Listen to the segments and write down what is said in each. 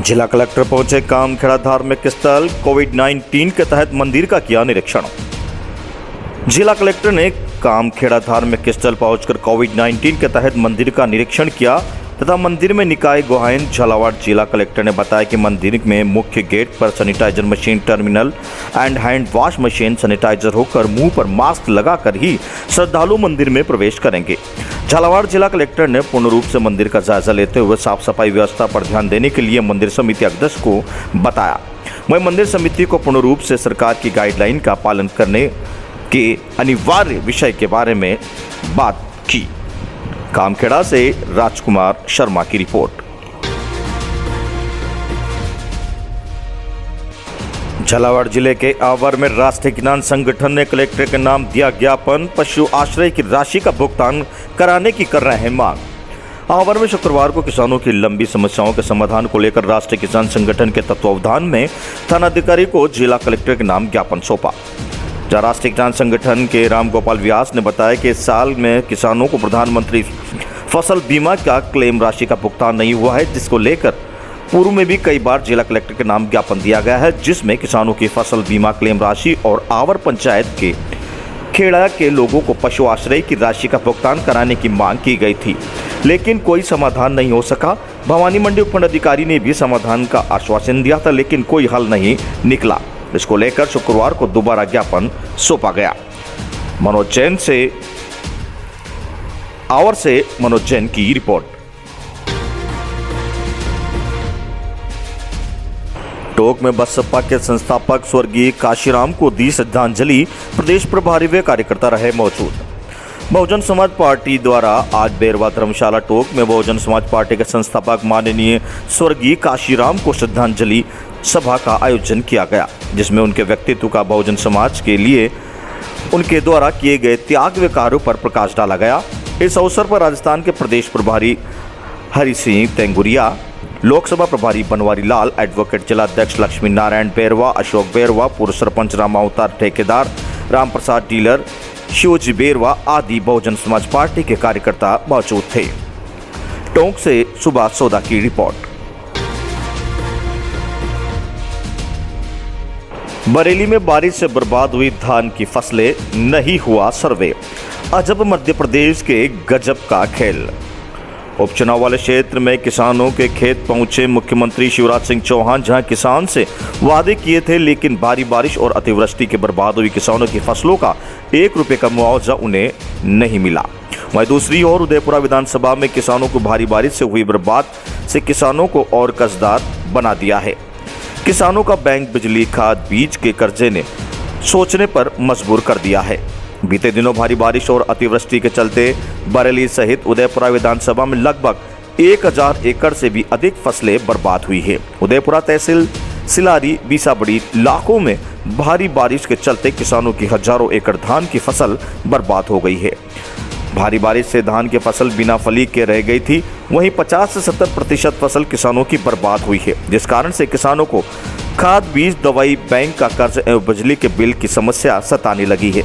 जिला कलेक्टर पहुंचे कामखेड़ा धार्मिक स्थल। कोविड-19 के तहत मंदिर का किया निरीक्षण। जिला कलेक्टर ने कामखेड़ा धार्मिक स्थल पहुंचकर कोविड-19 के तहत मंदिर का निरीक्षण किया तथा मंदिर में निकाय गोहाइन झालावाड़। जिला कलेक्टर ने बताया कि मंदिर में मुख्य गेट पर sanitiser machine, terminal and hand wash machine sanitiser होकर मुंह पर मास्क लगाकर ही श्रद्धालु मंदिर में प्रवेश करेंगे। झालावाड़ जिला कलेक्टर ने पूर्ण रूप से मंदिर का जायजा लेते हुए साफ सफाई व्यवस्था पर ध्यान देने के लिए मंदिर समिति अध्यक्ष को बताया। वहीं मंदिर समिति को पूर्ण रूप से सरकार की गाइडलाइन का पालन करने के अनिवार्य विषय के बारे में बात की। कामखेड़ा से राजकुमार शर्मा की रिपोर्ट। झालावाड़ जिले के आवर में राष्ट्रीय किसान संगठन ने कलेक्टर के नाम दिया ज्ञापन। पशु आश्रय की राशि का भुगतान कराने की कर रहे हैं मांग। आवर में शुक्रवार को किसानों की लंबी समस्याओं के समाधान को लेकर राष्ट्रीय किसान संगठन के तत्वावधान में थानाधिकारी को जिला कलेक्टर के नाम ज्ञापन सौंपा। राष्ट्रीय किसान संगठन के रामगोपाल व्यास ने बताया कि इस साल में किसानों को प्रधानमंत्री फसल बीमा का क्लेम राशि का भुगतान नहीं हुआ है, जिसको लेकर पूर्व में भी कई बार जिला कलेक्टर के नाम ज्ञापन दिया गया है, जिसमें किसानों की फसल बीमा क्लेम राशि और आवर पंचायत के खेड़ा के लोगों को पशु आश्रय की राशि का भुगतान कराने की मांग की गई थी, लेकिन कोई समाधान नहीं हो सका। भवानी मंडी उपखंड अधिकारी ने भी समाधान का आश्वासन दिया था, लेकिन कोई हल नहीं निकला। इसको लेकर शुक्रवार को दोबारा ज्ञापन सौंपा गया। मनोज जैन से आवर से मनोज जैन की रिपोर्ट। टोंक में बसपा के संस्थापक स्वर्गीय काशीराम को दी श्रद्धांजलि। प्रदेश प्रभारी व कार्यकर्ता रहे मौजूद। बहुजन समाज पार्टी द्वारा आज बेरवा धर्मशाला टोंक में बहुजन समाज पार्टी के संस्थापक माननीय स्वर्गीय काशीराम को श्रद्धांजलि सभा का आयोजन किया गया, जिसमें उनके व्यक्तित्व का बहुजन समाज के लिए उनके द्वारा किए गए त्याग व कार्यों पर प्रकाश डाला गया। इस अवसर पर राजस्थान के प्रदेश प्रभारी हरि सिंह तेंगुरिया, लोकसभा प्रभारी बनवारी लाल, एडवोकेट जिलाध्यक्ष लक्ष्मी नारायण बेरवा, अशोक बेरवा, पूर्व सरपंच राम अवतार ठेकेदार, राम प्रसाद डीलर, शिवजी बेरवा आदि बहुजन समाज पार्टी के कार्यकर्ता मौजूद थे। टोंक से सुभाष सोदा की रिपोर्ट। बरेली में बारिश से बर्बाद हुई धान की फसलें, नहीं हुआ सर्वे। अजब मध्य प्रदेश के गजब का खेल। उपचुनाव वाले क्षेत्र में किसानों के खेत पहुंचे मुख्यमंत्री शिवराज सिंह चौहान, जहां किसान से वादे किए थे, लेकिन भारी बारिश और अतिवृष्टि के बर्बाद हुई किसानों की फसलों का 1 रुपये का मुआवजा उन्हें नहीं मिला। वहीं दूसरी ओर उदयपुरा विधानसभा में किसानों को भारी बारिश से हुई बर्बाद से किसानों को और कर्जदार बना दिया है। किसानों का बैंक, बिजली, खाद, बीज के कर्जे ने सोचने पर मजबूर कर दिया है। बीते दिनों भारी बारिश और अतिवृष्टि के चलते बरेली सहित उदयपुरा विधानसभा में लगभग 1000 एकड़ से भी अधिक फसलें बर्बाद हुई है। उदयपुरा तहसील सिलारी, बीसाबड़ी इलाकों में भारी बारिश के चलते किसानों की हजारों एकड़ धान की फसल बर्बाद हो गई है। भारी बारिश से धान की फसल बिना फली के रह गई थी। वहीं 50 से 70% फसल किसानों की बर्बाद हुई है, जिस कारण से किसानों को खाद, बीज, दवाई, बैंक का कर्ज एवं बिजली के बिल की समस्या सताने लगी है।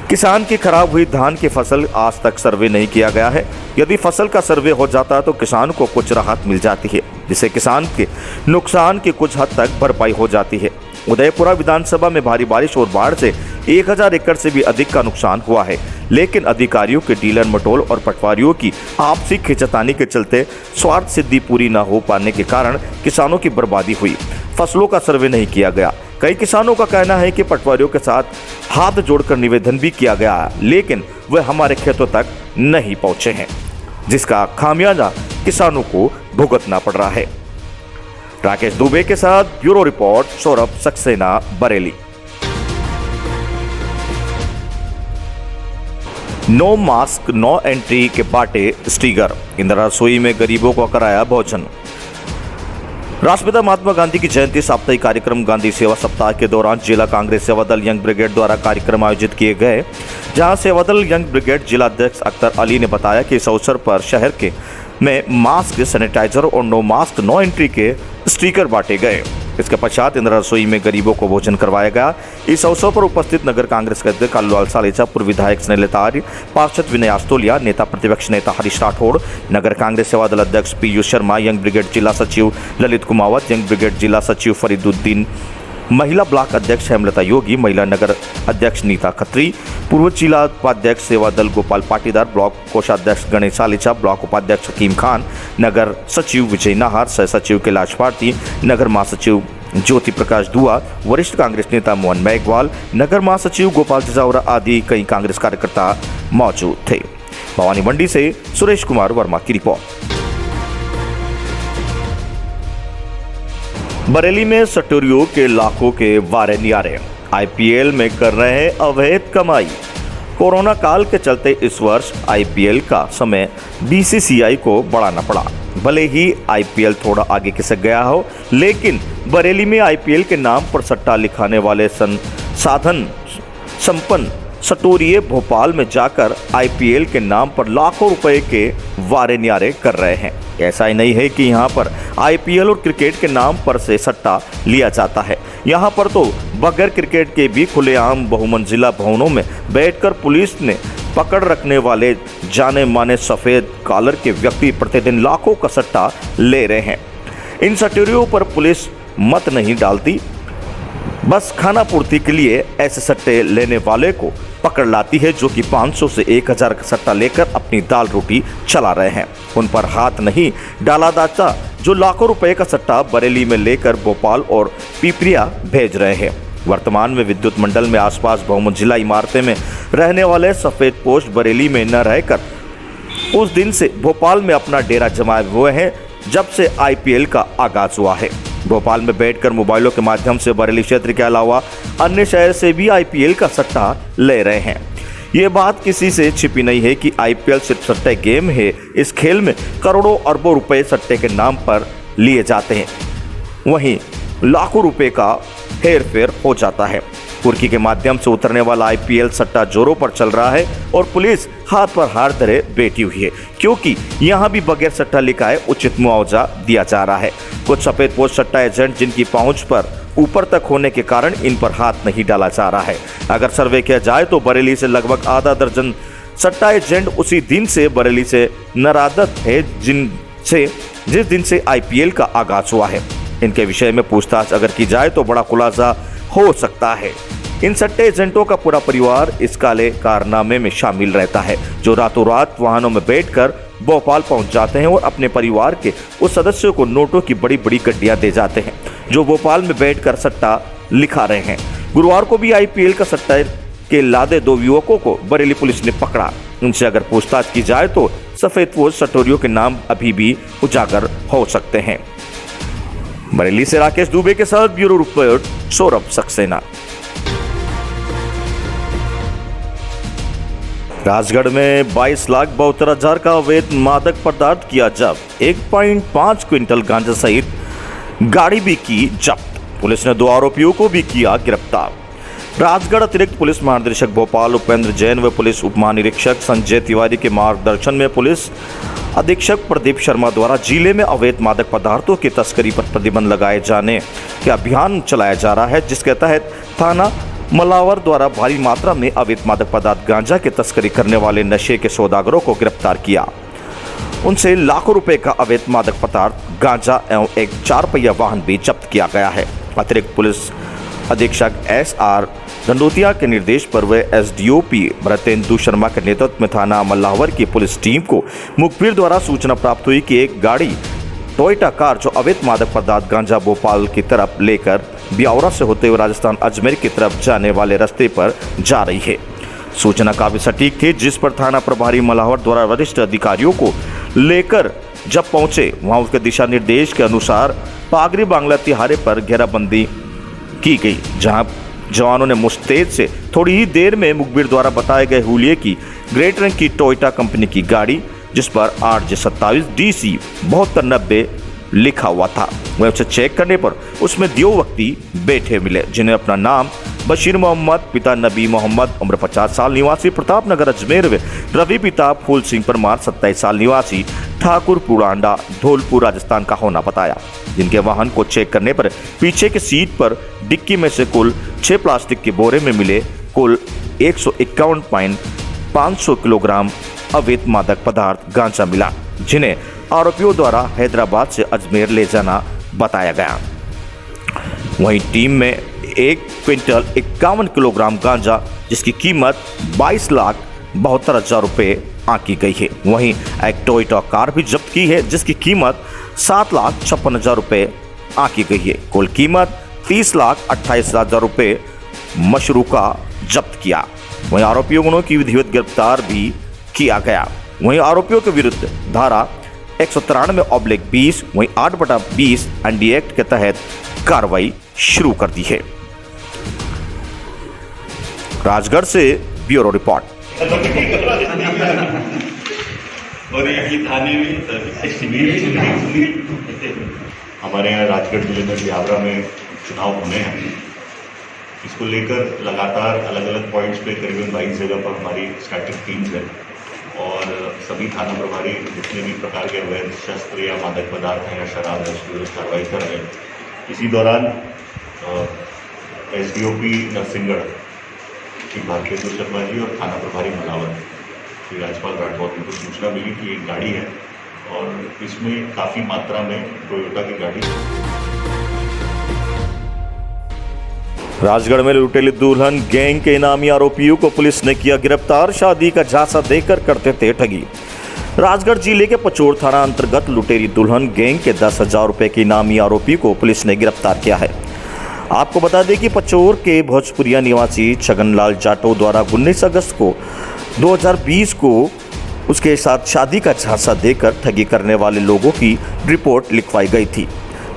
किसान की खराब हुई धान की फसल आज तक सर्वे नहीं किया गया है। यदि फसल का सर्वे हो जाता है तो किसान को कुछ राहत मिल जाती है, जिससे किसान के नुकसान की कुछ हद तक भरपाई हो जाती है। उदयपुरा विधानसभा में भारी बारिश और बाढ़ से 1000 एकड़ से भी अधिक का नुकसान हुआ है, लेकिन अधिकारियों के डीलर मटोल और पटवारियों की आपसी खींचतानी के चलते स्वार्थ सिद्धि पूरी न हो पाने के कारण किसानों की बर्बादी हुई। फसलों का सर्वे नहीं किया गया। कई किसानों का कहना है कि पटवारियों के साथ हाथ जोड़कर निवेदन भी किया गया है, लेकिन वे हमारे खेतों तक नहीं पहुंचे हैं, जिसका खामियाजा किसानों को भुगतना पड़ रहा है। राकेश दुबे के साथ bureau report, Saurabh Saxena, Bareilly. No mask no entry के बांटे स्टिकर। इंदिरा रसोई में गरीबों को कराया भोजन। राष्ट्रपिता महात्मा गांधी की जयंती साप्ताहिक कार्यक्रम गांधी सेवा सप्ताह के दौरान जिला कांग्रेस सेवा दल यंग ब्रिगेड द्वारा कार्यक्रम आयोजित किए गए, जहां सेवा दल यंग ब्रिगेड जिलाध्यक्ष अख्तर अली ने बताया कि इस अवसर पर शहर के में मास्क, सैनिटाइजर और नो मास्क नो एंट्री के स्टिकर बांटे गए। इसके पश्चात इंदिरा रसोई में गरीबों को भोजन करवाया गया। इस अवसर पर उपस्थित नगर कांग्रेस के अध्यक्ष कालूलाल सालेचा, पूर्व विधायक स्नेहलता आर्य, पार्षद विनय आस्तोलिया, नेता प्रतिपक्ष नेता हरीश राठौड़, नगर कांग्रेस सेवा दल अध्यक्ष पीयूष शर्मा, यंग ब्रिगेड जिला सचिव ललित कुमावत, यंग ब्रिगेड जिला सचिव फरीदुद्दीन, महिला ब्लॉक अध्यक्ष हेमलता योगी, महिला नगर अध्यक्ष नीता खत्री, पूर्व जिला उपाध्यक्ष सेवा दल गोपाल पाटीदार, ब्लॉक कोषाध्यक्ष गणेश सालेचा, ब्लॉक उपाध्यक्ष हकीम खान, नगर सचिव विजय नाहर, सह सचिव कैलाश भारती, नगर महासचिव ज्योति प्रकाश दुआ, वरिष्ठ कांग्रेस नेता मोहन मेघवाल, नगर महासचिव गोपाल जजावरा आदि कई कांग्रेस कार्यकर्ता मौजूद थे। भवानी मंडी से सुरेश कुमार वर्मा की रिपोर्ट। बरेली में सटोरियों के लाखों के वारे न्यारे, आईपीएल में कर रहे हैं अवैध कमाई। कोरोना काल के चलते इस वर्ष आईपीएल का समय बीसीसीआई को बढ़ाना पड़ा। भले ही आईपीएल थोड़ा आगे खिसक गया हो, लेकिन बरेली में आईपीएल के नाम पर सट्टा लिखाने वाले संसाधन संपन्न सटोरिये भोपाल में जाकर आईपीएल के नाम पर लाखों रुपए के वारे न्यारे कर रहे हैं। ऐसा ही नहीं है कि यहाँ पर आईपीएल और क्रिकेट के नाम पर से सट्टा लिया जाता है। यहाँ पर तो बगैर क्रिकेट के भी खुलेआम बहुमंजिला भवनों में बैठकर पुलिस ने पकड़ रखने वाले जाने माने सफेद कॉलर के व्यक्ति प्रतिदिन लाखों का सट्टा ले रहे हैं। इन सटोरियों पर पुलिस मत नहीं डालती, बस खाना पूर्ति के लिए ऐसे सट्टे लेने वाले को पकड़ लाती है जो कि 500 से 1000 का सट्टा लेकर अपनी दाल रोटी चला रहे हैं। उन पर हाथ नहीं डाला जाता जो लाखों रुपए का सट्टा बरेली में लेकर भोपाल और पिपरिया भेज रहे हैं। वर्तमान में विद्युत मंडल में आसपास बहुमंजिला इमारतें में रहने वाले सफेद पोस्ट बरेली में न रहकर उस दिन से भोपाल में अपना डेरा जमाए हुए हैं जब से आईपीएल का आगाज हुआ है। भोपाल में बैठकर मोबाइलों के माध्यम से बरेली क्षेत्र के अलावा अन्य शहर से भी आईपीएल का सट्टा ले रहे हैं। ये बात किसी से छिपी नहीं है कि आईपीएल सिर्फ सट्टे गेम है। इस खेल में करोड़ों अरबों रुपए सट्टे के नाम पर लिए जाते हैं, वहीं लाखों रुपए का हेर फेर हो जाता है। कुर्की के माध्यम से उतरने वाला आईपीएल सट्टा जोरों पर चल रहा है और पुलिस हाथ पर हाथ धरे बैठी हुई है, क्योंकि यहाँ भी बगैर सट्टा लिखाए उचित मुआवजा दिया जा रहा है। कुछ सफेद पोस्ट सट्टा एजेंट जिनकी पहुंच पर ऊपर तक होने के कारण इन पर हाथ नहीं डाला जा रहा है। अगर सर्वे किया जाए तो बरेली से लगभग आधा दर्जन सट्टा एजेंट उसी दिन से बरेली से नाराजत है जिस दिन से आईपीएल का आगाज हुआ है। इनके विषय में पूछताछ अगर की जाए तो बड़ा खुलासा हो सकता है। इन सट्टे एजेंटों का पूरा परिवार इस काले कारनामे में शामिल रहता है, जो रातों रात वाहनों में बैठकर भोपाल पहुंच जाते हैं और अपने परिवार के उस सदस्यों को नोटों की बड़ी बड़ी गड्डियां दे जाते हैं जो भोपाल में बैठकर सट्टा लिखा रहे हैं। गुरुवार को भी आईपीएल का सट्टा के लादे 2 युवकों को बरेली पुलिस ने पकड़ा। उनसे अगर पूछताछ की जाए तो सफेद पोस्ट सटोरियों के नाम अभी भी उजागर हो सकते हैं। बरेली से राकेश दुबे के साथ ब्यूरो रिपोर्ट, सौरभ सक्सेना। राजगढ़ में 22,72,000 का अवैध मादक पदार्थ किया जब्त। 1.5 क्विंटल गांजा सहित गाड़ी भी की जब्त। पुलिस ने 2 आरोपियों को भी किया गिरफ्तार। राजगढ़ अतिरिक्त पुलिस महानिदेशक भोपाल उपेंद्र जैन व पुलिस उप महानिरीक्षक संजय तिवारी के मार्गदर्शन में पुलिस अधीक्षक प्रदीप शर्मा द्वारा जिले में अवैध मादक पदार्थों की तस्करी पर प्रतिबंध लगाए जाने का अभियान चलाया जा रहा है, जिसके तहत थाना मलावर द्वारा भारी मात्रा में अवैध मादक पदार्थ गांजा की तस्करी करने वाले नशे के सौदागरों को गिरफ्तार किया। उनसे लाखों रुपए का अवैध मादक पदार्थ गांजा एवं एक 4 पहिया वाहन भी जब्त किया गया है। अतिरिक्त पुलिस अधीक्षक SR दंडोतिया के निर्देश पर वे SDOP भरतेंदु शर्मा के नेतृत्व में थाना मल्लावर की पुलिस टीम को मुखबिर द्वारा सूचना प्राप्त हुई कि एक गाड़ी टोयोटा कार जो अवैध मादक पदार्थ गांजा भोपाल की तरफ लेकर ब्यावरा से होते हुए राजस्थान अजमेर की तरफ जाने वाले रास्ते पर जा रही है। सूचना काफी सटीक थी, जिस पर थाना प्रभारी मलावर द्वारा वरिष्ठ अधिकारियों को लेकर जब पहुंचे वहां उसके दिशा निर्देश के अनुसार पागरी बांग्ला तिहारे पर घेराबंदी की गई, जहां जवानों ने मुस्तैद से थोड़ी ही देर में मुखबिर द्वारा बताए गए हुलिये की ग्रेट रंग की टोयोटा कंपनी की गाड़ी जिस पर 8J27 DC 7290 लिखा हुआ था, वह उसे चेक करने पर उसमें 2 व्यक्ति बैठे मिले, जिन्हें अपना नाम बशीर मोहम्मद पिता नबी मोहम्मद उम्र 50 साल निवासी प्रताप नगर अजमेर व रवि पिता फूल सिंह परमार 27 साल निवासी ठाकुर पुरांडा धौलपुर राजस्थान का होना बताया, जिनके वाहन को चेक करने पर पीछे की सीट पर डिक्की में से कुल 6 प्लास्टिक के बोरे में मिले कुल 151.500 किलोग्राम अवैध मादक पदार्थ गांजा मिला, जिन्हें आरोपियों द्वारा हैदराबाद से अजमेर ले जाना बताया गया। वहीं टीम में 1 क्विंटल 51 किलोग्राम गांजा जिसकी कीमत 22,72,000 रुपये आंकी गई है। वहीं एक टोयोटा कार भी जब्त की है जिसकी कीमत 7,56,000 रुपये आंकी गई है। कुल कीमत 30,28,000 रुपये मशरूका जब्त किया। वहीं आरोपियों की विधिवत गिरफ्तार भी किया गया। वहीं आरोपियों के विरुद्ध धारा 193/20 वहीं 8/20 एनडी एक्ट के तहत कार्रवाई शुरू कर दी है। राजगढ़ से ब्यूरो रिपोर्ट। और ये थाने में हमारे यहाँ राजगढ़ जिले में ब्यावरा में चुनाव होने हैं। इसको लेकर लगातार अलग अलग पॉइंट्स पे करीबन 22 जगह पर हमारी स्टैटिक टीम्स है और सभी थाना प्रभारी जितने भी प्रकार के अवैध शस्त्र या मादक पदार्थ हैं या शराब है उसकी विरुद्ध कार्रवाई कर रहे हैं। इसी दौरान SDOP नरसिंहगढ़ श्री भारतेंदु शर्मा जी और थाना प्रभारी मलावर श्री राजपाल राठौर को सूचना मिली कि एक गाड़ी है और इसमें काफ़ी मात्रा में टोयोटा की गाड़ी। राजगढ़ में लुटेरी दुल्हन गैंग के इनामी आरोपियों को पुलिस ने किया गिरफ्तार। शादी का झांसा देकर करते थे ठगी। राजगढ़ जिले के पचोर थाना अंतर्गत लुटेरी दुल्हन गैंग के 10,000 रुपए के इनामी आरोपी को पुलिस ने गिरफ्तार किया है। आपको बता दें कि पचोर के भोजपुरिया निवासी छगनलाल जाटव द्वारा 19 अगस्त को 2020 को उसके साथ शादी का झांसा देकर ठगी करने वाले लोगों की रिपोर्ट लिखवाई गई थी।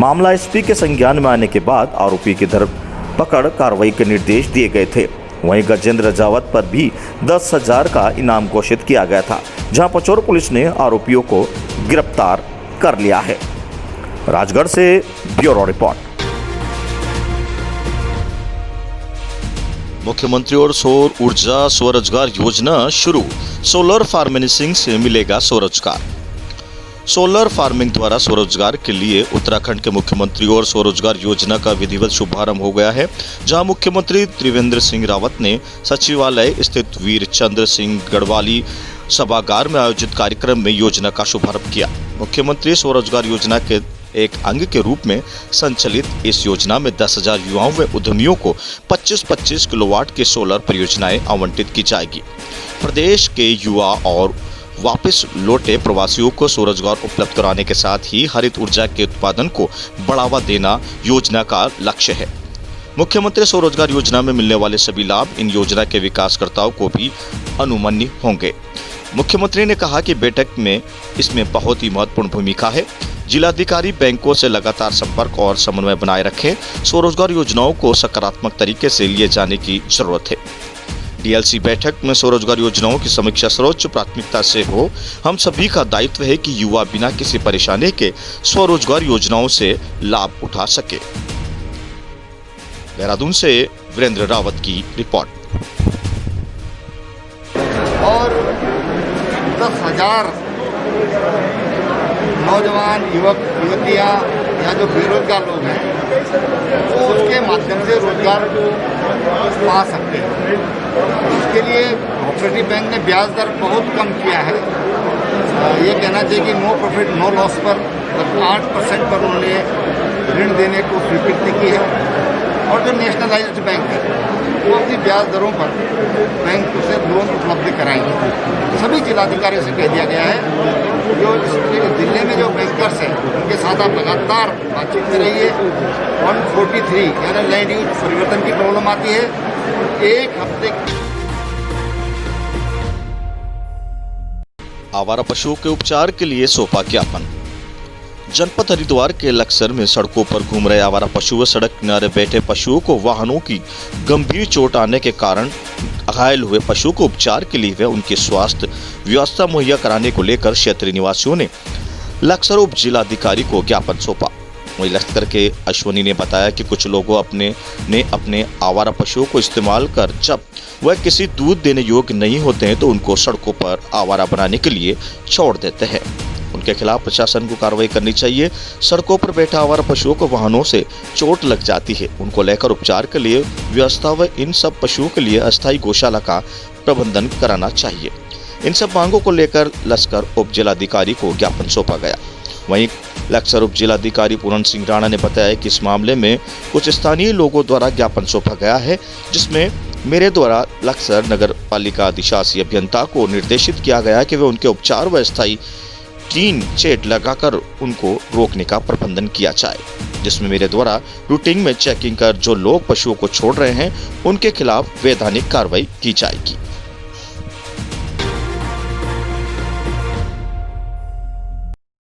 मामला एसपी के संज्ञान में आने के बाद आरोपी की धरपकड़ कार्रवाई के निर्देश दिए गए थे। वहीं गजेंद्र राजावत पर भी 10,000 का इनाम घोषित किया गया था, जहां पचोर पुलिस ने आरोपियों को गिरफ्तार कर लिया है। राजगढ़ से ब्यूरो रिपोर्ट। मुख्यमंत्री और सौर ऊर्जा स्वरोजगार योजना शुरू। सोलर फार्मिंग से मिलेगा स्वरोजगार। सोलर फार्मिंग द्वारा स्वरोजगार के लिए उत्तराखंड के मुख्यमंत्री और स्वरोजगार योजना का विधिवत शुभारंभ हो गया है, जहां मुख्यमंत्री त्रिवेंद्र सिंह रावत ने सचिवालय स्थित वीर चंद्र सिंह गढ़वाली सभागार में आयोजित कार्यक्रम में योजना का शुभारंभ किया। मुख्यमंत्री स्वरोजगार योजना के एक अंग के रूप में संचालित इस योजना में 10,000 युवाओं व उद्यमियों को 25-25 किलोवाट की सोलर परियोजनाएं आवंटित की जाएगी। प्रदेश के युवा और वापस लौटे प्रवासियों को स्वरोजगार उपलब्ध कराने के साथ ही हरित ऊर्जा के उत्पादन को बढ़ावा देना योजना का लक्ष्य है। मुख्यमंत्री स्वरोजगार योजना में मिलने वाले सभी लाभ इन योजना के विकासकर्ताओं को भी अनुमन्य होंगे। मुख्यमंत्री ने कहा कि बैठक में इसमें बहुत ही महत्वपूर्ण भूमिका है। जिलाधिकारी बैंकों से लगातार संपर्क और समन्वय बनाए रखें। स्वरोजगार योजनाओं को सकारात्मक तरीके से लिए जाने की जरूरत है। डीएलसी बैठक में स्वरोजगार योजनाओं की समीक्षा सर्वोच्च प्राथमिकता से हो। हम सभी का दायित्व है कि युवा बिना किसी परेशानी के स्वरोजगार योजनाओं से लाभ उठा सके। देहरादून से वीरेंद्र रावत की रिपोर्ट। और 10,000 नौजवान युवक युवतियाँ या जो बेरोजगार लोग हैं वो उसके माध्यम से रोजगार पा सकते हैं। उसके लिए कोऑपरेटिव बैंक ने ब्याज दर बहुत कम किया है। ये कहना चाहिए कि नो प्रॉफिट नो लॉस पर 8% पर उन्होंने ऋण देने को स्वीकृति की है। और जो नेशनलाइज्ड बैंक है वो अपनी ब्याज दरों पर बैंक से लोन उपलब्ध कराएंगे। सभी जिलाधिकारियों से कह दिया गया है जो जिले में जो बैंकर्स हैं उनके साथ आप लगातार बातचीत में रहिए। 143 यानी लैंड यूज परिवर्तन की प्रॉब्लम आती है। एक हफ्ते आवारा पशुओं के उपचार के लिए सौंपा ज्ञापन। जनपद हरिद्वार के लक्सर में सड़कों पर घूम रहे आवारा पशु व सड़क किनारे बैठे पशुओं को वाहनों की गंभीर चोट आने के कारण घायल हुए पशुओं को उपचार के लिए व उनकी स्वास्थ्य व्यवस्था मुहैया कराने को लेकर क्षेत्रीय निवासियों ने लक्सर उप जिलाधिकारी को ज्ञापन सौंपा। वहीं लश्कर के अश्वनी ने बताया कि कुछ लोगों अपने आवारा पशुओं को इस्तेमाल कर जब वह किसी दूध देने योग्य नहीं होते हैं तो उनको सड़कों पर आवारा बनाने के लिए छोड़ देते हैं। उनके खिलाफ प्रशासन को कार्रवाई करनी चाहिए। सड़कों पर बैठा आवारा पशुओं को वाहनों से चोट लग जाती है, उनको लेकर उपचार के लिए व्यवस्था व इन सब पशुओं के लिए अस्थायी गौशाला का प्रबंधन कराना चाहिए। इन सब मांगों को लेकर लश्कर उप जिलाधिकारी को ज्ञापन सौंपा गया। वहीं लक्सर उप जिलाधिकारी पूरन सिंह राणा ने बताया कि इस मामले में कुछ स्थानीय लोगों द्वारा ज्ञापन सौंपा गया है, जिसमें मेरे द्वारा लक्सर नगर पालिका अधिशासी अभियंता को निर्देशित किया गया कि वे उनके उपचार व स्थायी टीन शेड लगाकर उनको रोकने का प्रबंधन किया जाए, जिसमें मेरे द्वारा रूटीन में चेकिंग कर जो लोग पशुओं को छोड़ रहे हैं उनके खिलाफ वैधानिक कार्रवाई की जाएगी।